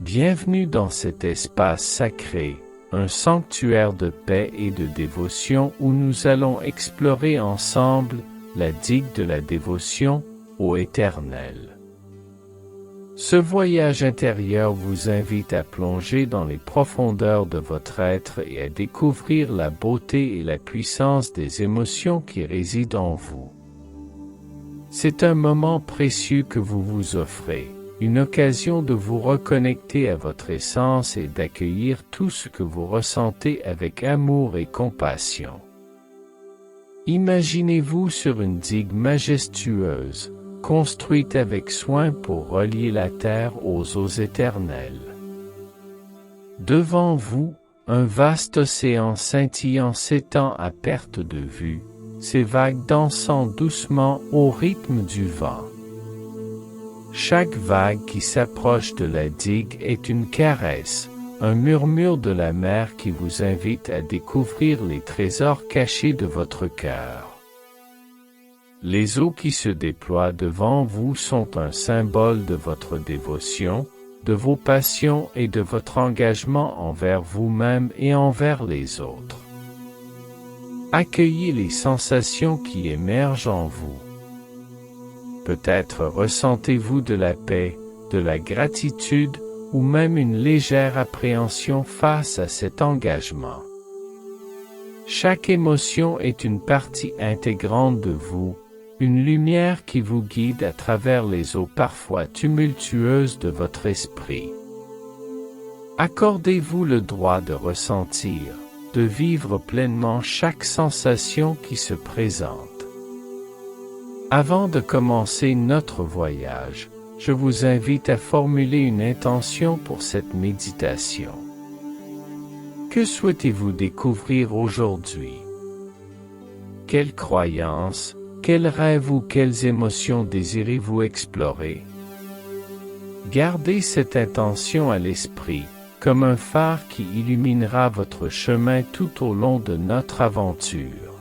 Bienvenue dans cet espace sacré, un sanctuaire de paix et de dévotion où nous allons explorer ensemble la digue de la dévotion au Éternel. Ce voyage intérieur vous invite à plonger dans les profondeurs de votre être et à découvrir la beauté et la puissance des émotions qui résident en vous. C'est un moment précieux que vous vous offrez, une occasion de vous reconnecter à votre essence et d'accueillir tout ce que vous ressentez avec amour et compassion. Imaginez-vous sur une digue majestueuse, construite avec soin pour relier la terre aux eaux éternelles. Devant vous, un vaste océan scintillant s'étend à perte de vue, ses vagues dansant doucement au rythme du vent. Chaque vague qui s'approche de la digue est une caresse, un murmure de la mer qui vous invite à découvrir les trésors cachés de votre cœur. Les eaux qui se déploient devant vous sont un symbole de votre dévotion, de vos passions et de votre engagement envers vous-même et envers les autres. Accueillez les sensations qui émergent en vous. Peut-être ressentez-vous de la paix, de la gratitude ou même une légère appréhension face à cet engagement. Chaque émotion est une partie intégrante de vous, une lumière qui vous guide à travers les eaux parfois tumultueuses de votre esprit. Accordez-vous le droit de ressentir, de vivre pleinement chaque sensation qui se présente. Avant de commencer notre voyage, je vous invite à formuler une intention pour cette méditation. Que souhaitez-vous découvrir aujourd'hui? Quelles croyances, quels rêves ou quelles émotions désirez-vous explorer? Gardez cette intention à l'esprit, comme un phare qui illuminera votre chemin tout au long de notre aventure.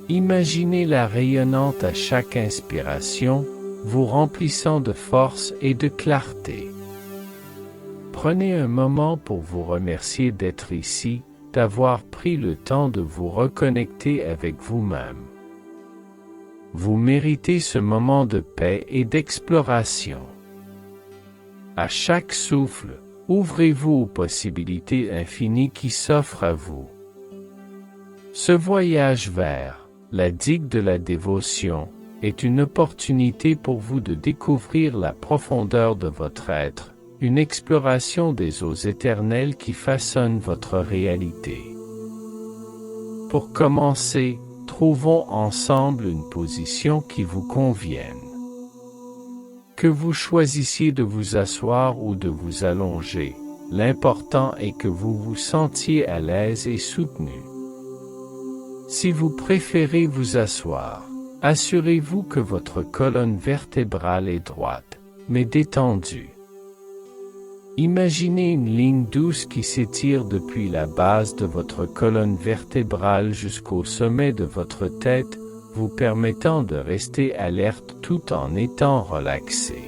Imaginez-la rayonnante à chaque inspiration, vous remplissant de force et de clarté. Prenez un moment pour vous remercier d'être ici, d'avoir pris le temps de vous reconnecter avec vous-même. Vous méritez ce moment de paix et d'exploration. À chaque souffle, ouvrez-vous aux possibilités infinies qui s'offrent à vous. Ce voyage vers la digue de la dévotion est une opportunité pour vous de découvrir la profondeur de votre être, une exploration des eaux éternelles qui façonnent votre réalité. Pour commencer, trouvons ensemble une position qui vous convienne. Que vous choisissiez de vous asseoir ou de vous allonger, l'important est que vous vous sentiez à l'aise et soutenu. Si vous préférez vous asseoir, assurez-vous que votre colonne vertébrale est droite, mais détendue. Imaginez une ligne douce qui s'étire depuis la base de votre colonne vertébrale jusqu'au sommet de votre tête, vous permettant de rester alerte tout en étant relaxé.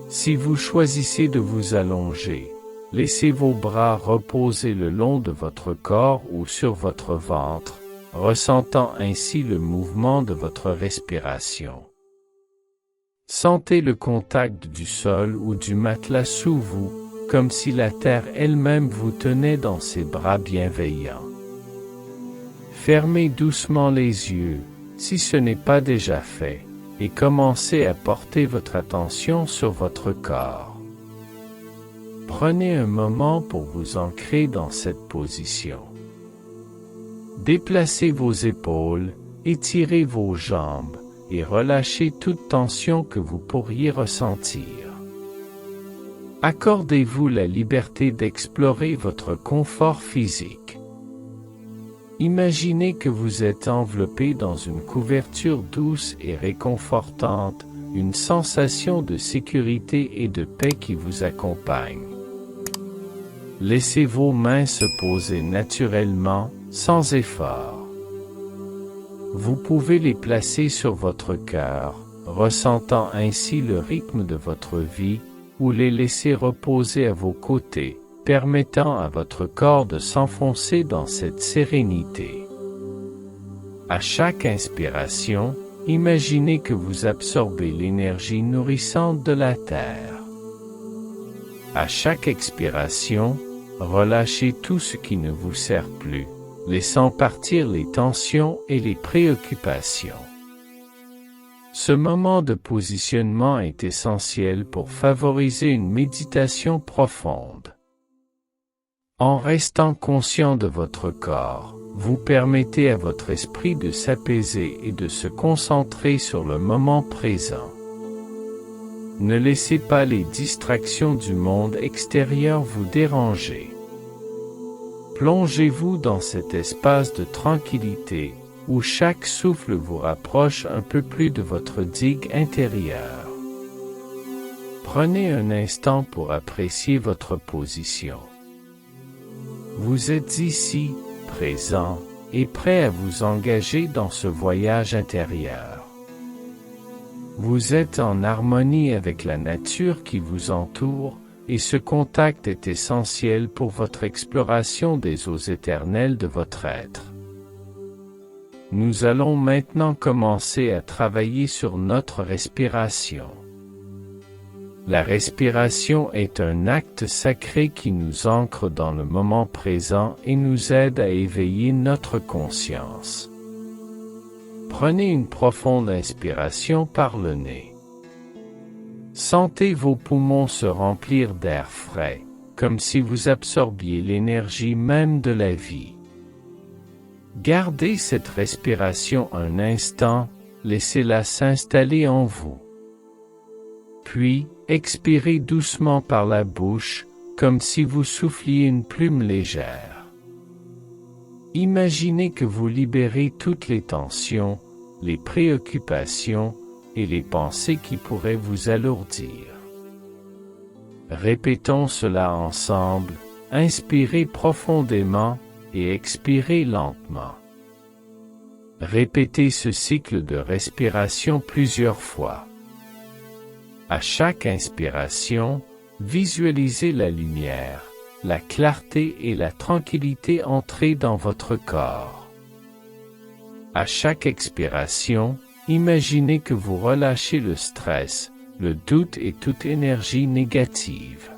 Si vous choisissez de vous allonger, laissez vos bras reposer le long de votre corps ou sur votre ventre, ressentant ainsi le mouvement de votre respiration. Sentez le contact du sol ou du matelas sous vous, comme si la terre elle-même vous tenait dans ses bras bienveillants. Fermez doucement les yeux, si ce n'est pas déjà fait, et commencez à porter votre attention sur votre corps. Prenez un moment pour vous ancrer dans cette position. Déplacez vos épaules, étirez vos jambes, et relâchez toute tension que vous pourriez ressentir. Accordez-vous la liberté d'explorer votre confort physique. Imaginez que vous êtes enveloppé dans une couverture douce et réconfortante, une sensation de sécurité et de paix qui vous accompagne. Laissez vos mains se poser naturellement, sans effort. Vous pouvez les placer sur votre cœur, ressentant ainsi le rythme de votre vie, ou les laisser reposer à vos côtés, permettant à votre corps de s'enfoncer dans cette sérénité. À chaque inspiration, imaginez que vous absorbez l'énergie nourrissante de la Terre. À chaque expiration, relâchez tout ce qui ne vous sert plus, laissant partir les tensions et les préoccupations. Ce moment de positionnement est essentiel pour favoriser une méditation profonde. En restant conscient de votre corps, vous permettez à votre esprit de s'apaiser et de se concentrer sur le moment présent. Ne laissez pas les distractions du monde extérieur vous déranger. Plongez-vous dans cet espace de tranquillité, où chaque souffle vous rapproche un peu plus de votre digue intérieure. Prenez un instant pour apprécier votre position. Vous êtes ici, présent, et prêt à vous engager dans ce voyage intérieur. Vous êtes en harmonie avec la nature qui vous entoure, et ce contact est essentiel pour votre exploration des eaux éternelles de votre être. Nous allons maintenant commencer à travailler sur notre respiration. La respiration est un acte sacré qui nous ancre dans le moment présent et nous aide à éveiller notre conscience. Prenez une profonde inspiration par le nez. Sentez vos poumons se remplir d'air frais, comme si vous absorbiez l'énergie même de la vie. Gardez cette respiration un instant, laissez-la s'installer en vous. Puis, expirez doucement par la bouche, comme si vous souffliez une plume légère. Imaginez que vous libérez toutes les tensions, les préoccupations et les pensées qui pourraient vous alourdir. Répétons cela ensemble, inspirez profondément et expirez lentement. Répétez ce cycle de respiration plusieurs fois. À chaque inspiration, visualisez la lumière, la clarté et la tranquillité entrer dans votre corps. À chaque expiration, imaginez que vous relâchez le stress, le doute et toute énergie négative.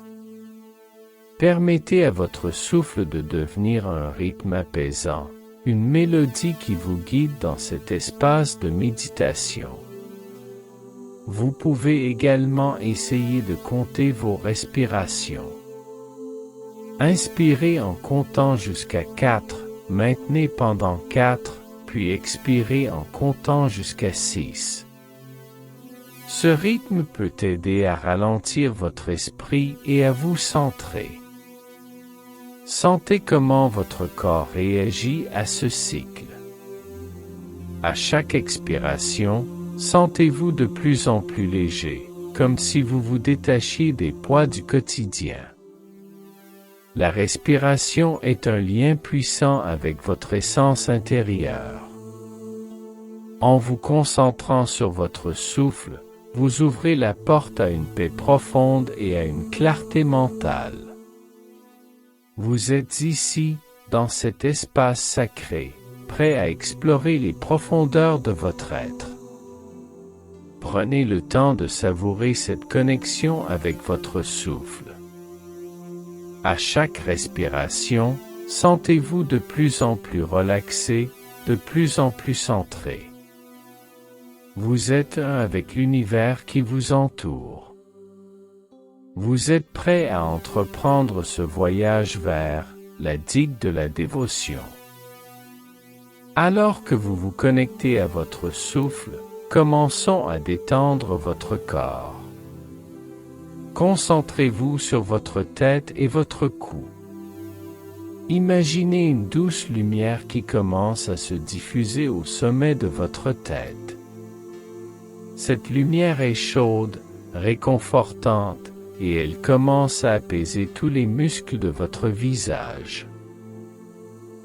Permettez à votre souffle de devenir un rythme apaisant, une mélodie qui vous guide dans cet espace de méditation. Vous pouvez également essayer de compter vos respirations. Inspirez en comptant jusqu'à 4, maintenez pendant 4, puis expirez en comptant jusqu'à 6. Ce rythme peut aider à ralentir votre esprit et à vous centrer. Sentez comment votre corps réagit à ce cycle. À chaque expiration, sentez-vous de plus en plus léger, comme si vous vous détachiez des poids du quotidien. La respiration est un lien puissant avec votre essence intérieure. En vous concentrant sur votre souffle, vous ouvrez la porte à une paix profonde et à une clarté mentale. Vous êtes ici, dans cet espace sacré, prêt à explorer les profondeurs de votre être. Prenez le temps de savourer cette connexion avec votre souffle. À chaque respiration, sentez-vous de plus en plus relaxé, de plus en plus centré. Vous êtes un avec l'univers qui vous entoure. Vous êtes prêt à entreprendre ce voyage vers la digue de la dévotion. Alors que vous vous connectez à votre souffle, commençons à détendre votre corps. Concentrez-vous sur votre tête et votre cou. Imaginez une douce lumière qui commence à se diffuser au sommet de votre tête. Cette lumière est chaude, réconfortante, et elle commence à apaiser tous les muscles de votre visage.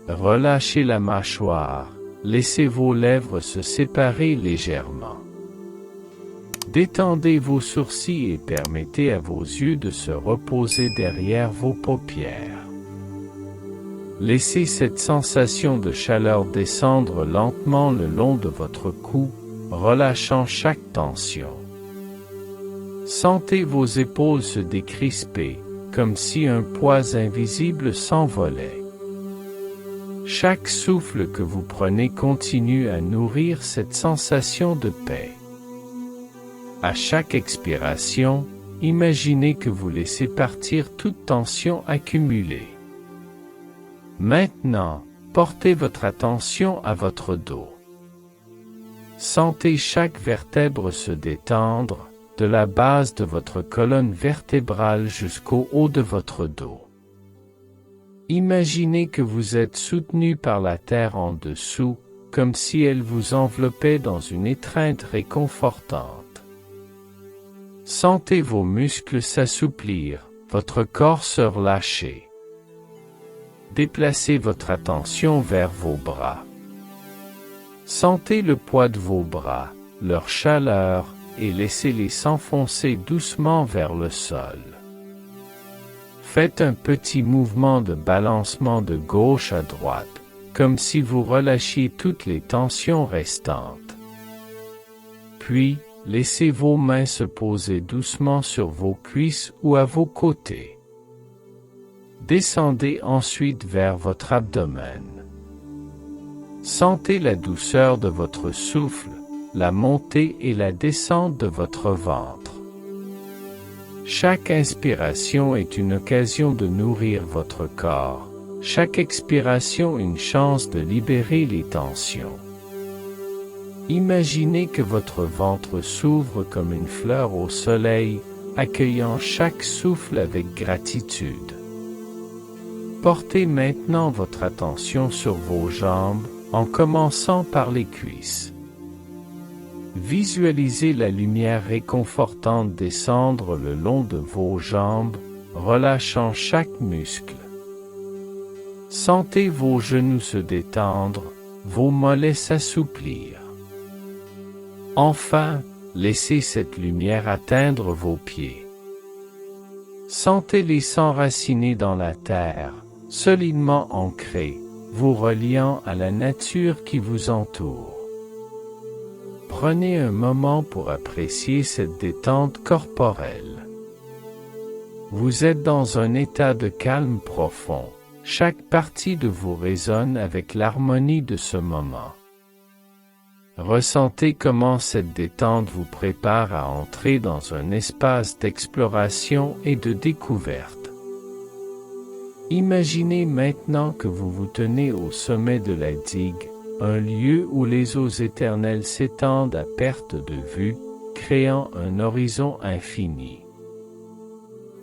Relâchez la mâchoire, laissez vos lèvres se séparer légèrement. Détendez vos sourcils et permettez à vos yeux de se reposer derrière vos paupières. Laissez cette sensation de chaleur descendre lentement le long de votre cou, relâchant chaque tension. Sentez vos épaules se décrisper, comme si un poids invisible s'envolait. Chaque souffle que vous prenez continue à nourrir cette sensation de paix. À chaque expiration, imaginez que vous laissez partir toute tension accumulée. Maintenant, portez votre attention à votre dos. Sentez chaque vertèbre se détendre, de la base de votre colonne vertébrale jusqu'au haut de votre dos. Imaginez que vous êtes soutenu par la terre en dessous, comme si elle vous enveloppait dans une étreinte réconfortante. Sentez vos muscles s'assouplir, votre corps se relâcher. Déplacez votre attention vers vos bras. Sentez le poids de vos bras, leur chaleur, et laissez-les s'enfoncer doucement vers le sol. Faites un petit mouvement de balancement de gauche à droite, comme si vous relâchiez toutes les tensions restantes. Puis, laissez vos mains se poser doucement sur vos cuisses ou à vos côtés. Descendez ensuite vers votre abdomen. Sentez la douceur de votre souffle, la montée et la descente de votre ventre. Chaque inspiration est une occasion de nourrir votre corps, chaque expiration une chance de libérer les tensions. Imaginez que votre ventre s'ouvre comme une fleur au soleil, accueillant chaque souffle avec gratitude. Portez maintenant votre attention sur vos jambes, en commençant par les cuisses. Visualisez la lumière réconfortante descendre le long de vos jambes, relâchant chaque muscle. Sentez vos genoux se détendre, vos mollets s'assouplir. Enfin, laissez cette lumière atteindre vos pieds. Sentez-les s'enraciner dans la terre, solidement ancrés, vous reliant à la nature qui vous entoure. Prenez un moment pour apprécier cette détente corporelle. Vous êtes dans un état de calme profond, chaque partie de vous résonne avec l'harmonie de ce moment. Ressentez comment cette détente vous prépare à entrer dans un espace d'exploration et de découverte. Imaginez maintenant que vous vous tenez au sommet de la digue, un lieu où les eaux éternelles s'étendent à perte de vue, créant un horizon infini.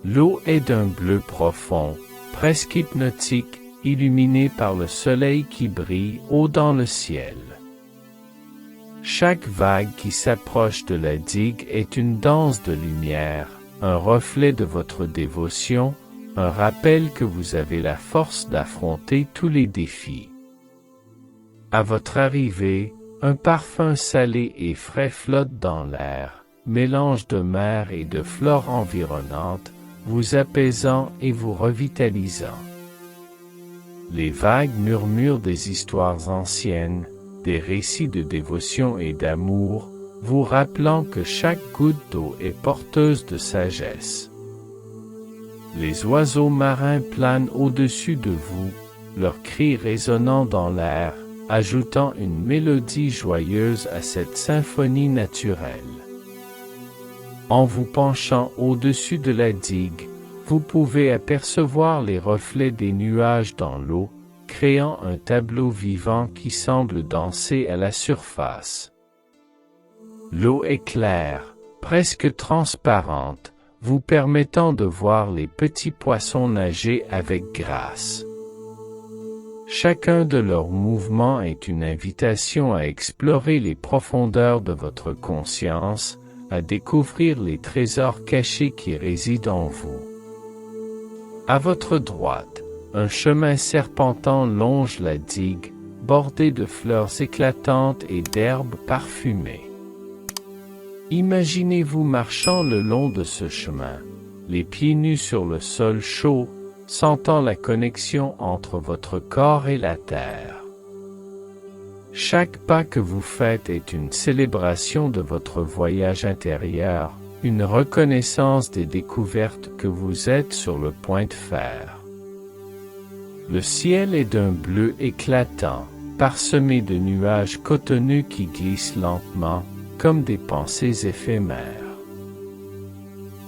L'eau est d'un bleu profond, presque hypnotique, illuminée par le soleil qui brille haut dans le ciel. Chaque vague qui s'approche de la digue est une danse de lumière, un reflet de votre dévotion, un rappel que vous avez la force d'affronter tous les défis. À votre arrivée, un parfum salé et frais flotte dans l'air, mélange de mer et de flore environnante, vous apaisant et vous revitalisant. Les vagues murmurent des histoires anciennes, des récits de dévotion et d'amour, vous rappelant que chaque goutte d'eau est porteuse de sagesse. Les oiseaux marins planent au-dessus de vous, leurs cris résonnant dans l'air, ajoutant une mélodie joyeuse à cette symphonie naturelle. En vous penchant au-dessus de la digue, vous pouvez apercevoir les reflets des nuages dans l'eau, créant un tableau vivant qui semble danser à la surface. L'eau est claire, presque transparente, vous permettant de voir les petits poissons nager avec grâce. Chacun de leurs mouvements est une invitation à explorer les profondeurs de votre conscience, à découvrir les trésors cachés qui résident en vous. À votre droite, un chemin serpentant longe la digue, bordé de fleurs éclatantes et d'herbes parfumées. Imaginez-vous marchant le long de ce chemin, les pieds nus sur le sol chaud, sentant la connexion entre votre corps et la terre. Chaque pas que vous faites est une célébration de votre voyage intérieur, une reconnaissance des découvertes que vous êtes sur le point de faire. Le ciel est d'un bleu éclatant, parsemé de nuages cotonneux qui glissent lentement, comme des pensées éphémères.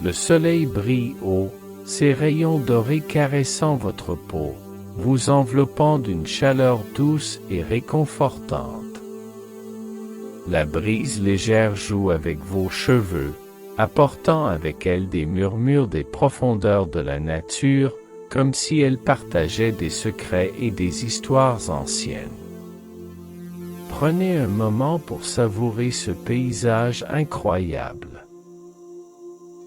Le soleil brille haut, ses rayons dorés caressant votre peau, vous enveloppant d'une chaleur douce et réconfortante. La brise légère joue avec vos cheveux, apportant avec elle des murmures des profondeurs de la nature, comme si elle partageait des secrets et des histoires anciennes. Prenez un moment pour savourer ce paysage incroyable.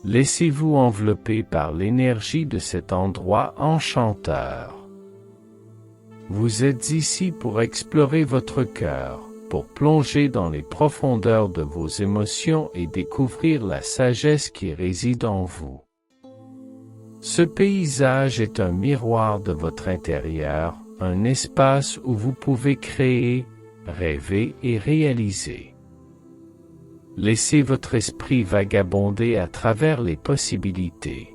Laissez-vous envelopper par l'énergie de cet endroit enchanteur. Vous êtes ici pour explorer votre cœur, pour plonger dans les profondeurs de vos émotions et découvrir la sagesse qui réside en vous. Ce paysage est un miroir de votre intérieur, un espace où vous pouvez créer, rêver et réaliser. Laissez votre esprit vagabonder à travers les possibilités.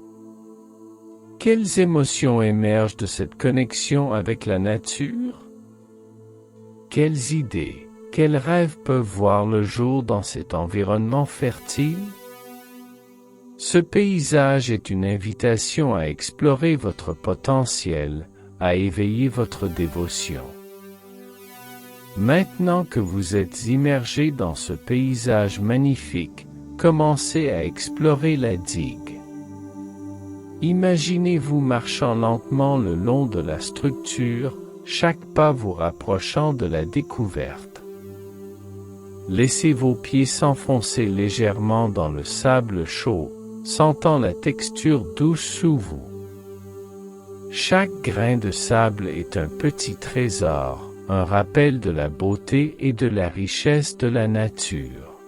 Quelles émotions émergent de cette connexion avec la nature? Quelles idées, quels rêves peuvent voir le jour dans cet environnement fertile? Ce paysage est une invitation à explorer votre potentiel, à éveiller votre dévotion. Maintenant que vous êtes immergé dans ce paysage magnifique, commencez à explorer la digue. Imaginez-vous marchant lentement le long de la structure, chaque pas vous rapprochant de la découverte. Laissez vos pieds s'enfoncer légèrement dans le sable chaud, sentant la texture douce sous vous. Chaque grain de sable est un petit trésor, un rappel de la beauté et de la richesse de la nature.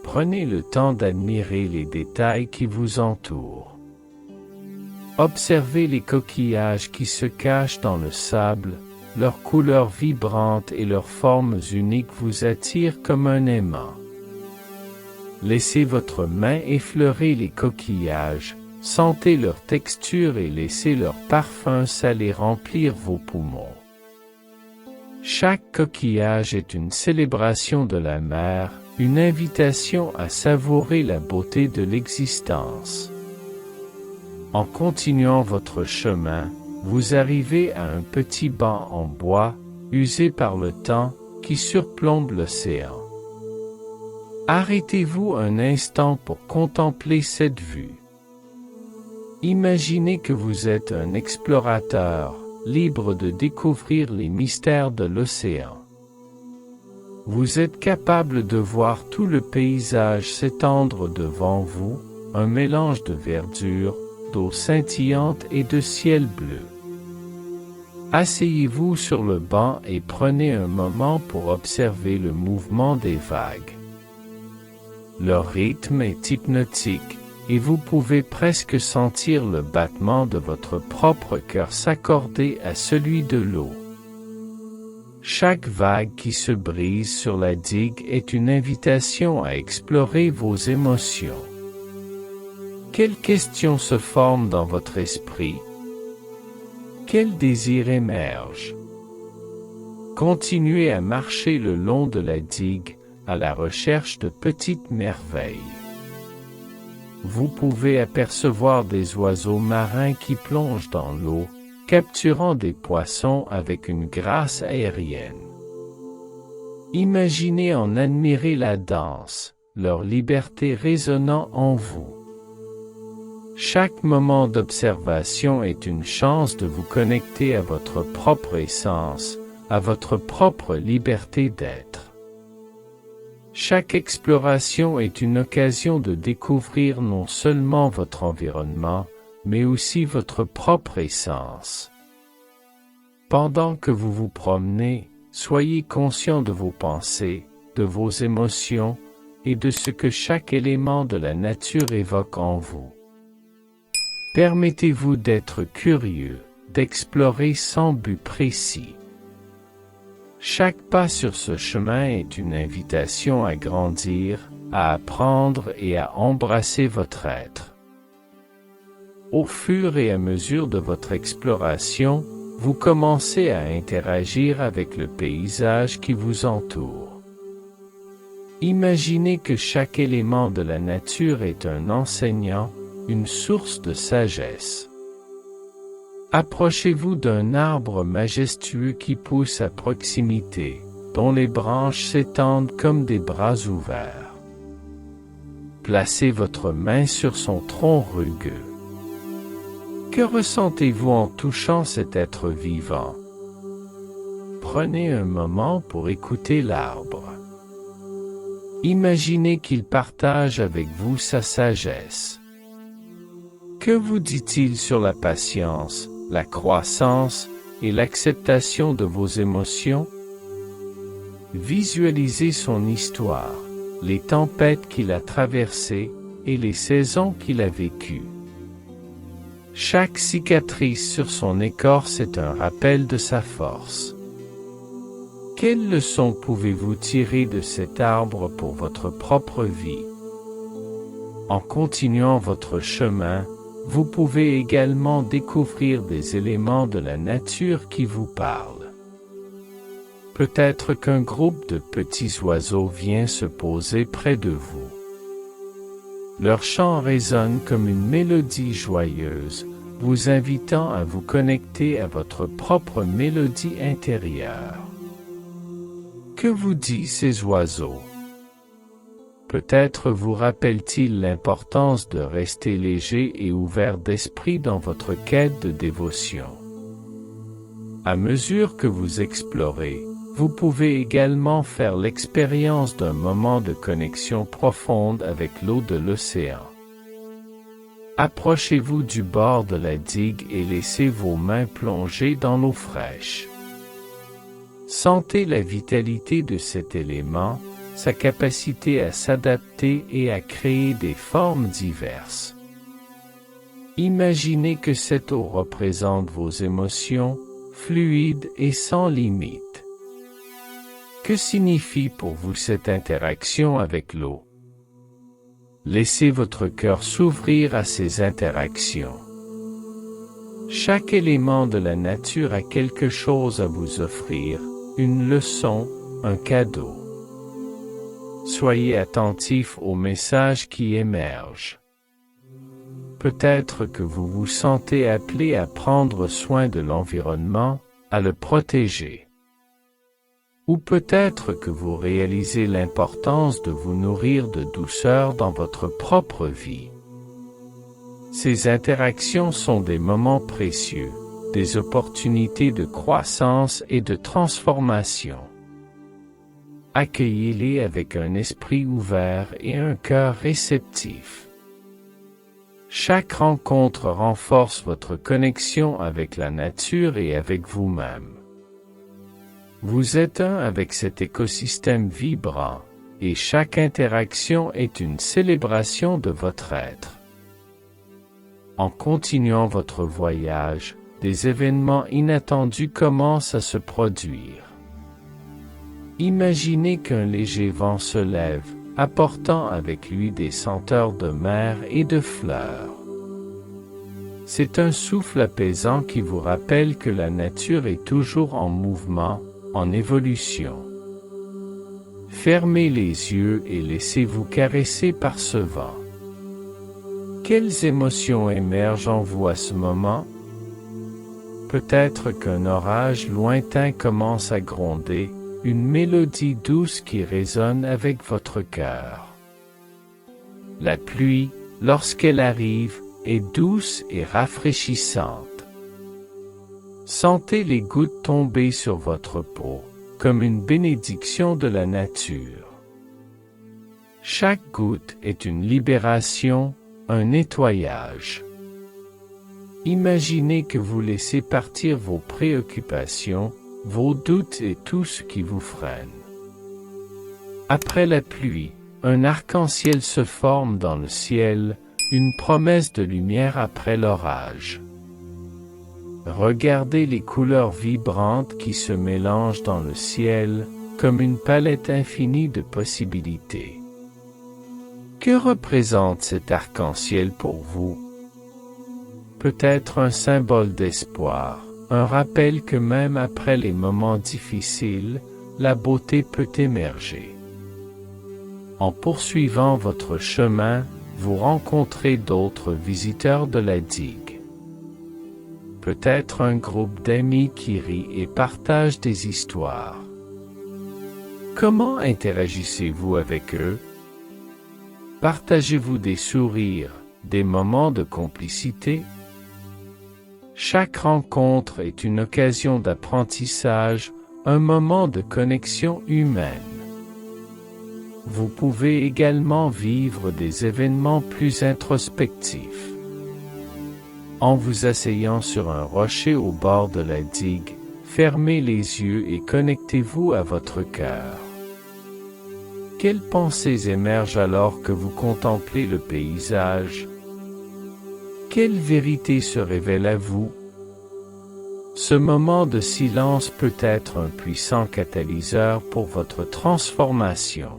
Prenez le temps d'admirer les détails qui vous entourent. Observez les coquillages qui se cachent dans le sable, leurs couleurs vibrantes et leurs formes uniques vous attirent comme un aimant. Laissez votre main effleurer les coquillages, sentez leur texture et laissez leur parfum salé remplir vos poumons. Chaque coquillage est une célébration de la mer, une invitation à savourer la beauté de l'existence. En continuant votre chemin, vous arrivez à un petit banc en bois, usé par le temps, qui surplombe l'océan. Arrêtez-vous un instant pour contempler cette vue. Imaginez que vous êtes un explorateur, libre de découvrir les mystères de l'océan. Vous êtes capable de voir tout le paysage s'étendre devant vous, un mélange de verdure, d'eau scintillante et de ciel bleu. Asseyez-vous sur le banc et prenez un moment pour observer le mouvement des vagues. Leur rythme est hypnotique, et vous pouvez presque sentir le battement de votre propre cœur s'accorder à celui de l'eau. Chaque vague qui se brise sur la digue est une invitation à explorer vos émotions. Quelles questions se forment dans votre esprit? Quel désir émerge? Continuez à marcher le long de la digue, à la recherche de petites merveilles. Vous pouvez apercevoir des oiseaux marins qui plongent dans l'eau, capturant des poissons avec une grâce aérienne. Imaginez en admirer la danse, leur liberté résonnant en vous. Chaque moment d'observation est une chance de vous connecter à votre propre essence, à votre propre liberté d'être. Chaque exploration est une occasion de découvrir non seulement votre environnement, mais aussi votre propre essence. Pendant que vous vous promenez, soyez conscient de vos pensées, de vos émotions, et de ce que chaque élément de la nature évoque en vous. Permettez-vous d'être curieux, d'explorer sans but précis. Chaque pas sur ce chemin est une invitation à grandir, à apprendre et à embrasser votre être. Au fur et à mesure de votre exploration, vous commencez à interagir avec le paysage qui vous entoure. Imaginez que chaque élément de la nature est un enseignant, une source de sagesse. Approchez-vous d'un arbre majestueux qui pousse à proximité, dont les branches s'étendent comme des bras ouverts. Placez votre main sur son tronc rugueux. Que ressentez-vous en touchant cet être vivant? Prenez un moment pour écouter l'arbre. Imaginez qu'il partage avec vous sa sagesse. Que vous dit-il sur la patience, la croissance et l'acceptation de vos émotions? Visualisez son histoire, les tempêtes qu'il a traversées et les saisons qu'il a vécues. Chaque cicatrice sur son écorce est un rappel de sa force. Quelles leçons pouvez-vous tirer de cet arbre pour votre propre vie? En continuant votre chemin, vous pouvez également découvrir des éléments de la nature qui vous parlent. Peut-être qu'un groupe de petits oiseaux vient se poser près de vous. Leur chant résonne comme une mélodie joyeuse, vous invitant à vous connecter à votre propre mélodie intérieure. Que vous disent ces oiseaux? Peut-être vous rappelle-t-il l'importance de rester léger et ouvert d'esprit dans votre quête de dévotion. À mesure que vous explorez, vous pouvez également faire l'expérience d'un moment de connexion profonde avec l'eau de l'océan. Approchez-vous du bord de la digue et laissez vos mains plonger dans l'eau fraîche. Sentez la vitalité de cet élément, sa capacité à s'adapter et à créer des formes diverses. Imaginez que cette eau représente vos émotions, fluides et sans limite. Que signifie pour vous cette interaction avec l'eau? Laissez votre cœur s'ouvrir à ces interactions. Chaque élément de la nature a quelque chose à vous offrir, une leçon, un cadeau. Soyez attentif aux messages qui émergent. Peut-être que vous vous sentez appelé à prendre soin de l'environnement, à le protéger. Ou peut-être que vous réalisez l'importance de vous nourrir de douceur dans votre propre vie. Ces interactions sont des moments précieux, des opportunités de croissance et de transformation. Accueillez-les avec un esprit ouvert et un cœur réceptif. Chaque rencontre renforce votre connexion avec la nature et avec vous-même. Vous êtes un avec cet écosystème vibrant, et chaque interaction est une célébration de votre être. En continuant votre voyage, des événements inattendus commencent à se produire. Imaginez qu'un léger vent se lève, apportant avec lui des senteurs de mer et de fleurs. C'est un souffle apaisant qui vous rappelle que la nature est toujours en mouvement, en évolution. Fermez les yeux et laissez-vous caresser par ce vent. Quelles émotions émergent en vous à ce moment? Peut-être qu'un orage lointain commence à gronder, une mélodie douce qui résonne avec votre cœur. La pluie, lorsqu'elle arrive, est douce et rafraîchissante. Sentez les gouttes tomber sur votre peau, comme une bénédiction de la nature. Chaque goutte est une libération, un nettoyage. Imaginez que vous laissez partir vos préoccupations, vos doutes et tout ce qui vous freine. Après la pluie, un arc-en-ciel se forme dans le ciel, une promesse de lumière après l'orage. Regardez les couleurs vibrantes qui se mélangent dans le ciel, comme une palette infinie de possibilités. Que représente cet arc-en-ciel pour vous? Peut-être un symbole d'espoir, un rappel que même après les moments difficiles, la beauté peut émerger. En poursuivant votre chemin, vous rencontrez d'autres visiteurs de la digue. Peut-être un groupe d'amis qui rit et partage des histoires. Comment interagissez-vous avec eux? Partagez-vous des sourires, des moments de complicité? Chaque rencontre est une occasion d'apprentissage, un moment de connexion humaine. Vous pouvez également vivre des événements plus introspectifs. En vous asseyant sur un rocher au bord de la digue, fermez les yeux et connectez-vous à votre cœur. Quelles pensées émergent alors que vous contemplez le paysage? Quelle vérité se révèle à vous? Ce moment de silence peut être un puissant catalyseur pour votre transformation.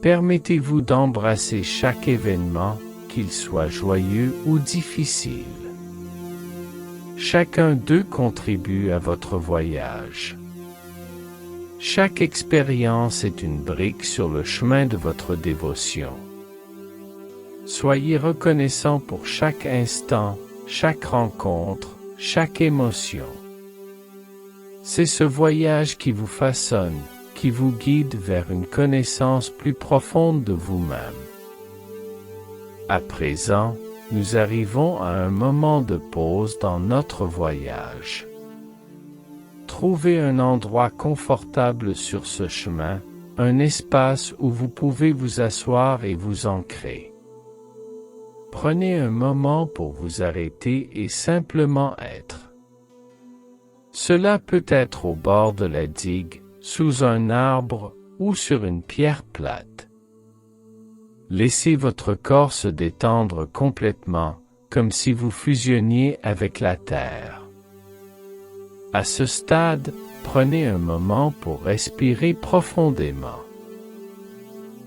Permettez-vous d'embrasser chaque événement, qu'il soit joyeux ou difficile. Chacun d'eux contribue à votre voyage. Chaque expérience est une brique sur le chemin de votre dévotion. Soyez reconnaissant pour chaque instant, chaque rencontre, chaque émotion. C'est ce voyage qui vous façonne, qui vous guide vers une connaissance plus profonde de vous-même. À présent, nous arrivons à un moment de pause dans notre voyage. Trouvez un endroit confortable sur ce chemin, un espace où vous pouvez vous asseoir et vous ancrer. Prenez un moment pour vous arrêter et simplement être. Cela peut être au bord de la digue, sous un arbre ou sur une pierre plate. Laissez votre corps se détendre complètement, comme si vous fusionniez avec la terre. À ce stade, prenez un moment pour respirer profondément.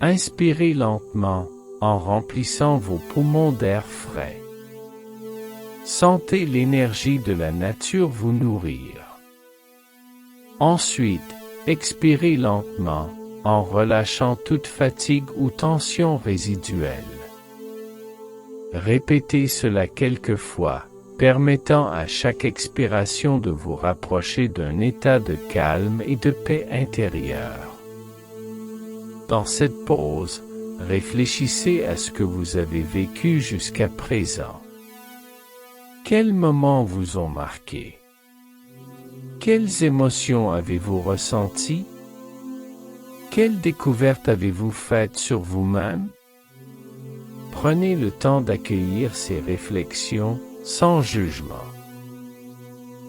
Inspirez lentement, en remplissant vos poumons d'air frais. Sentez l'énergie de la nature vous nourrir. Ensuite, expirez lentement, en relâchant toute fatigue ou tension résiduelle. Répétez cela quelques fois, permettant à chaque expiration de vous rapprocher d'un état de calme et de paix intérieure. Dans cette pause, réfléchissez à ce que vous avez vécu jusqu'à présent. Quels moments vous ont marqué? Quelles émotions avez-vous ressenties? Quelle découverte avez-vous faite sur vous-même? Prenez le temps d'accueillir ces réflexions, sans jugement.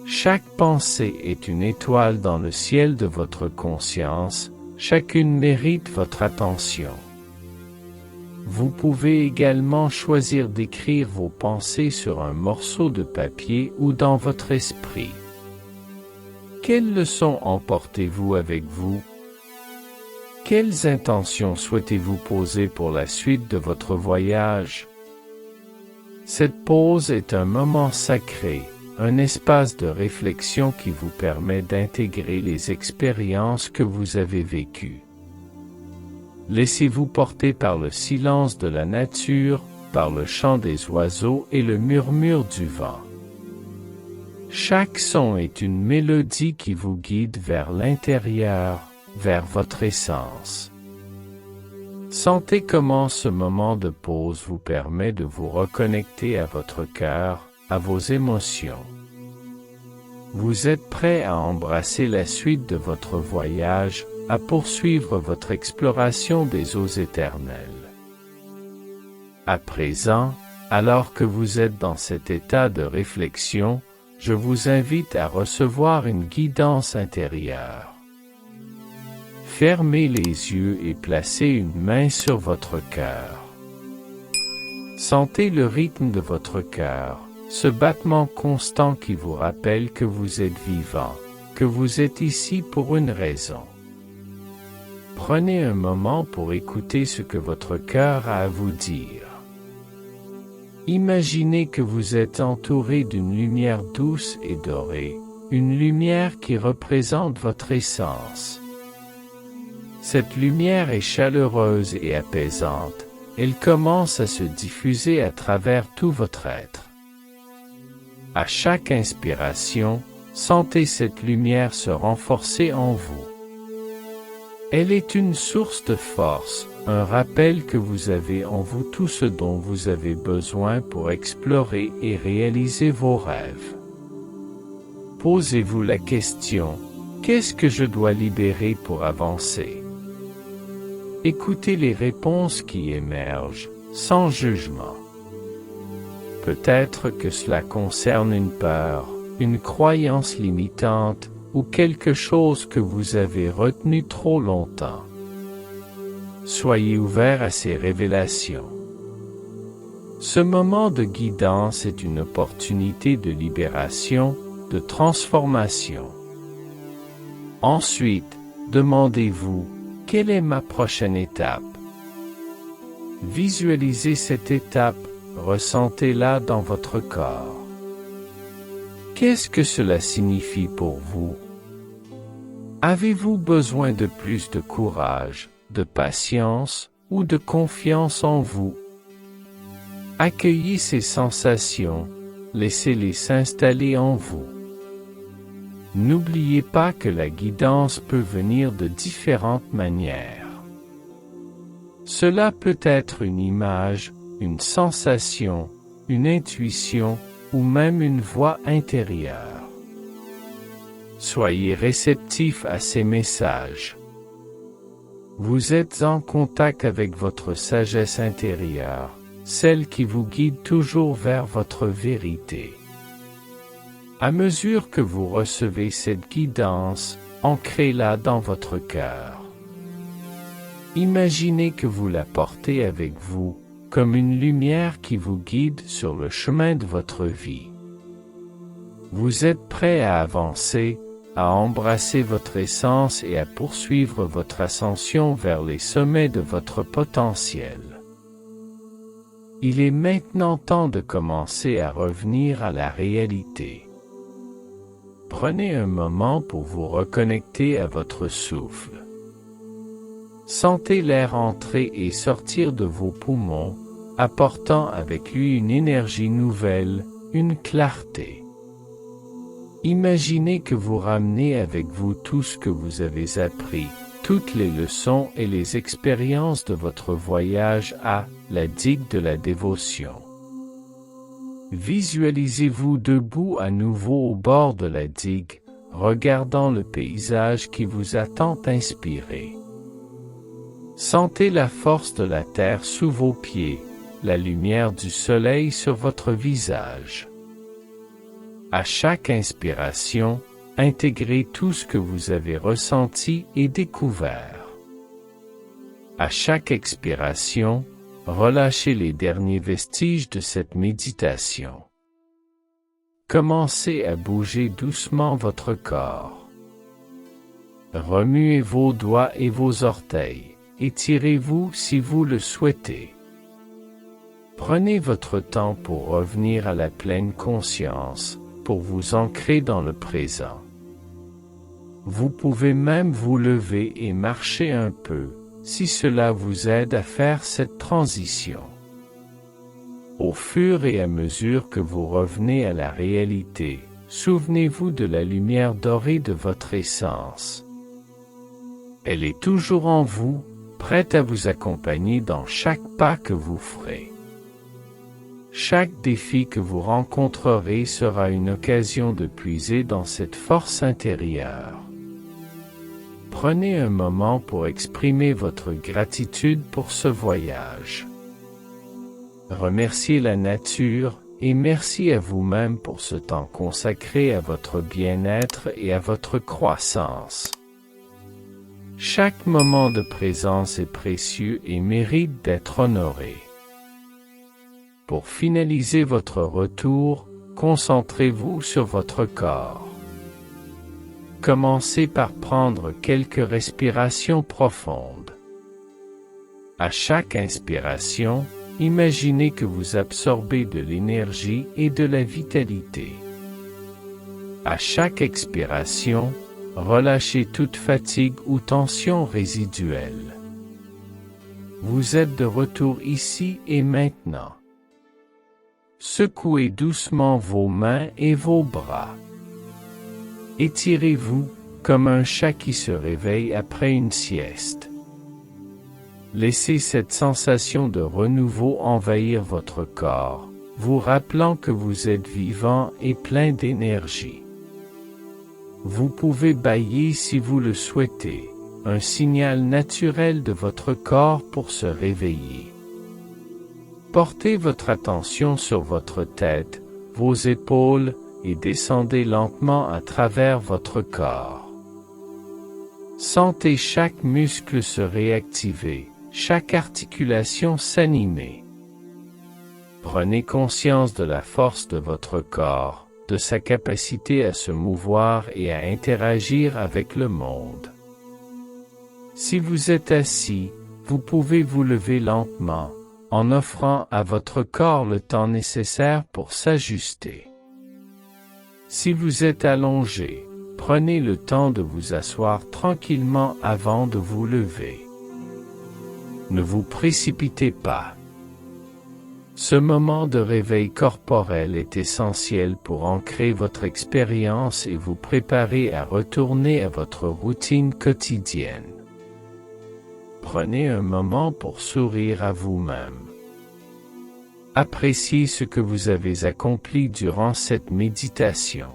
Chaque pensée est une étoile dans le ciel de votre conscience, chacune mérite votre attention. Vous pouvez également choisir d'écrire vos pensées sur un morceau de papier ou dans votre esprit. Quelles leçons emportez-vous avec vous? Quelles intentions souhaitez-vous poser pour la suite de votre voyage? Cette pause est un moment sacré, un espace de réflexion qui vous permet d'intégrer les expériences que vous avez vécues. Laissez-vous porter par le silence de la nature, par le chant des oiseaux et le murmure du vent. Chaque son est une mélodie qui vous guide vers l'intérieur, vers votre essence. Sentez comment ce moment de pause vous permet de vous reconnecter à votre cœur, à vos émotions. Vous êtes prêt à embrasser la suite de votre voyage, à poursuivre votre exploration des eaux éternelles. À présent, alors que vous êtes dans cet état de réflexion, je vous invite à recevoir une guidance intérieure. Fermez les yeux et placez une main sur votre cœur. Sentez le rythme de votre cœur, ce battement constant qui vous rappelle que vous êtes vivant, que vous êtes ici pour une raison. Prenez un moment pour écouter ce que votre cœur a à vous dire. Imaginez que vous êtes entouré d'une lumière douce et dorée, une lumière qui représente votre essence. Cette lumière est chaleureuse et apaisante, elle commence à se diffuser à travers tout votre être. À chaque inspiration, sentez cette lumière se renforcer en vous. Elle est une source de force, un rappel que vous avez en vous tout ce dont vous avez besoin pour explorer et réaliser vos rêves. Posez-vous la question, qu'est-ce que je dois libérer pour avancer? Écoutez les réponses qui émergent, sans jugement. Peut-être que cela concerne une peur, une croyance limitante, ou quelque chose que vous avez retenu trop longtemps. Soyez ouvert à ces révélations. Ce moment de guidance est une opportunité de libération, de transformation. Ensuite, demandez-vous, quelle est ma prochaine étape? Visualisez cette étape, ressentez-la dans votre corps. Qu'est-ce que cela signifie pour vous? Avez-vous besoin de plus de courage, de patience ou de confiance en vous? Accueillez ces sensations, laissez-les s'installer en vous. N'oubliez pas que la guidance peut venir de différentes manières. Cela peut être une image, une sensation, une intuition ou même une voix intérieure. Soyez réceptif à ces messages. Vous êtes en contact avec votre sagesse intérieure, celle qui vous guide toujours vers votre vérité. À mesure que vous recevez cette guidance, ancrez-la dans votre cœur. Imaginez que vous la portez avec vous, comme une lumière qui vous guide sur le chemin de votre vie. Vous êtes prêt à avancer, à embrasser votre essence et à poursuivre votre ascension vers les sommets de votre potentiel. Il est maintenant temps de commencer à revenir à la réalité. Prenez un moment pour vous reconnecter à votre souffle. Sentez l'air entrer et sortir de vos poumons, apportant avec lui une énergie nouvelle, une clarté. Imaginez que vous ramenez avec vous tout ce que vous avez appris, toutes les leçons et les expériences de votre voyage à la digue de la dévotion. Visualisez-vous debout à nouveau au bord de la digue, regardant le paysage qui vous a tant inspiré. Sentez la force de la terre sous vos pieds, la lumière du soleil sur votre visage. À chaque inspiration, intégrez tout ce que vous avez ressenti et découvert. À chaque expiration, relâchez les derniers vestiges de cette méditation. Commencez à bouger doucement votre corps. Remuez vos doigts et vos orteils, étirez-vous si vous le souhaitez. Prenez votre temps pour revenir à la pleine conscience, pour vous ancrer dans le présent. Vous pouvez même vous lever et marcher un peu, si cela vous aide à faire cette transition. Au fur et à mesure que vous revenez à la réalité, souvenez-vous de la lumière dorée de votre essence. Elle est toujours en vous, prête à vous accompagner dans chaque pas que vous ferez. Chaque défi que vous rencontrerez sera une occasion de puiser dans cette force intérieure. Prenez un moment pour exprimer votre gratitude pour ce voyage. Remerciez la nature et merci à vous-même pour ce temps consacré à votre bien-être et à votre croissance. Chaque moment de présence est précieux et mérite d'être honoré. Pour finaliser votre retour, concentrez-vous sur votre corps. Commencez par prendre quelques respirations profondes. À chaque inspiration, imaginez que vous absorbez de l'énergie et de la vitalité. À chaque expiration, relâchez toute fatigue ou tension résiduelle. Vous êtes de retour ici et maintenant. Secouez doucement vos mains et vos bras. Étirez-vous, comme un chat qui se réveille après une sieste. Laissez cette sensation de renouveau envahir votre corps, vous rappelant que vous êtes vivant et plein d'énergie. Vous pouvez bâiller si vous le souhaitez, un signal naturel de votre corps pour se réveiller. Portez votre attention sur votre tête, vos épaules, et descendez lentement à travers votre corps. Sentez chaque muscle se réactiver, chaque articulation s'animer. Prenez conscience de la force de votre corps, de sa capacité à se mouvoir et à interagir avec le monde. Si vous êtes assis, vous pouvez vous lever lentement, en offrant à votre corps le temps nécessaire pour s'ajuster. Si vous êtes allongé, prenez le temps de vous asseoir tranquillement avant de vous lever. Ne vous précipitez pas. Ce moment de réveil corporel est essentiel pour ancrer votre expérience et vous préparer à retourner à votre routine quotidienne. Prenez un moment pour sourire à vous-même. Appréciez ce que vous avez accompli durant cette méditation.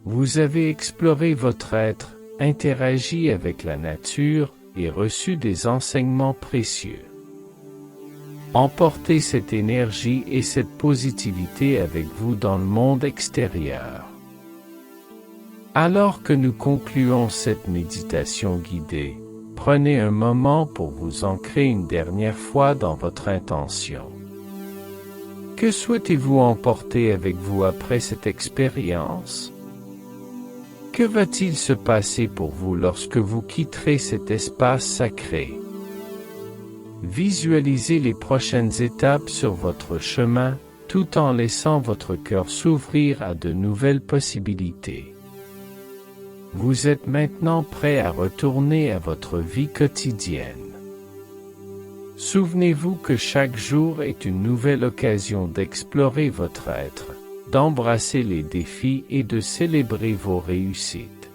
Vous avez exploré votre être, interagi avec la nature et reçu des enseignements précieux. Emportez cette énergie et cette positivité avec vous dans le monde extérieur. Alors que nous concluons cette méditation guidée, prenez un moment pour vous ancrer une dernière fois dans votre intention. Que souhaitez-vous emporter avec vous après cette expérience? Que va-t-il se passer pour vous lorsque vous quitterez cet espace sacré? Visualisez les prochaines étapes sur votre chemin, tout en laissant votre cœur s'ouvrir à de nouvelles possibilités. Vous êtes maintenant prêt à retourner à votre vie quotidienne. Souvenez-vous que chaque jour est une nouvelle occasion d'explorer votre être, d'embrasser les défis et de célébrer vos réussites.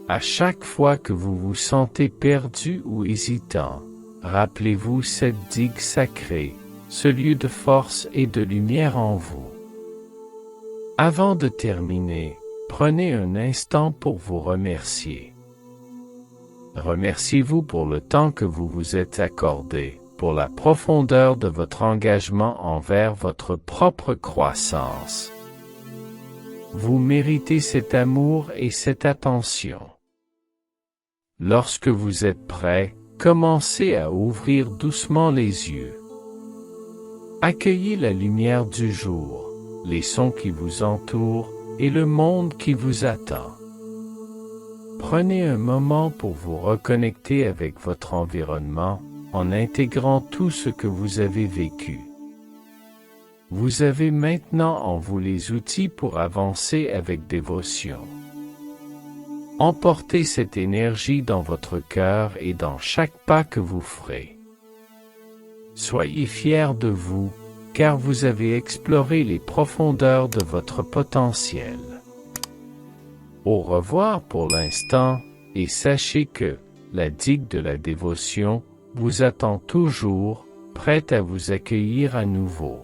À chaque fois que vous vous sentez perdu ou hésitant, rappelez-vous cette digue sacrée, ce lieu de force et de lumière en vous. Avant de terminer, prenez un instant pour vous remercier. Remerciez-vous pour le temps que vous vous êtes accordé, pour la profondeur de votre engagement envers votre propre croissance. Vous méritez cet amour et cette attention. Lorsque vous êtes prêt, commencez à ouvrir doucement les yeux. Accueillez la lumière du jour, les sons qui vous entourent et le monde qui vous attend. Prenez un moment pour vous reconnecter avec votre environnement, en intégrant tout ce que vous avez vécu. Vous avez maintenant en vous les outils pour avancer avec dévotion. Emportez cette énergie dans votre cœur et dans chaque pas que vous ferez. Soyez fiers de vous, car vous avez exploré les profondeurs de votre potentiel. Au revoir pour l'instant, et sachez que la digue de la dévotion vous attend toujours, prête à vous accueillir à nouveau.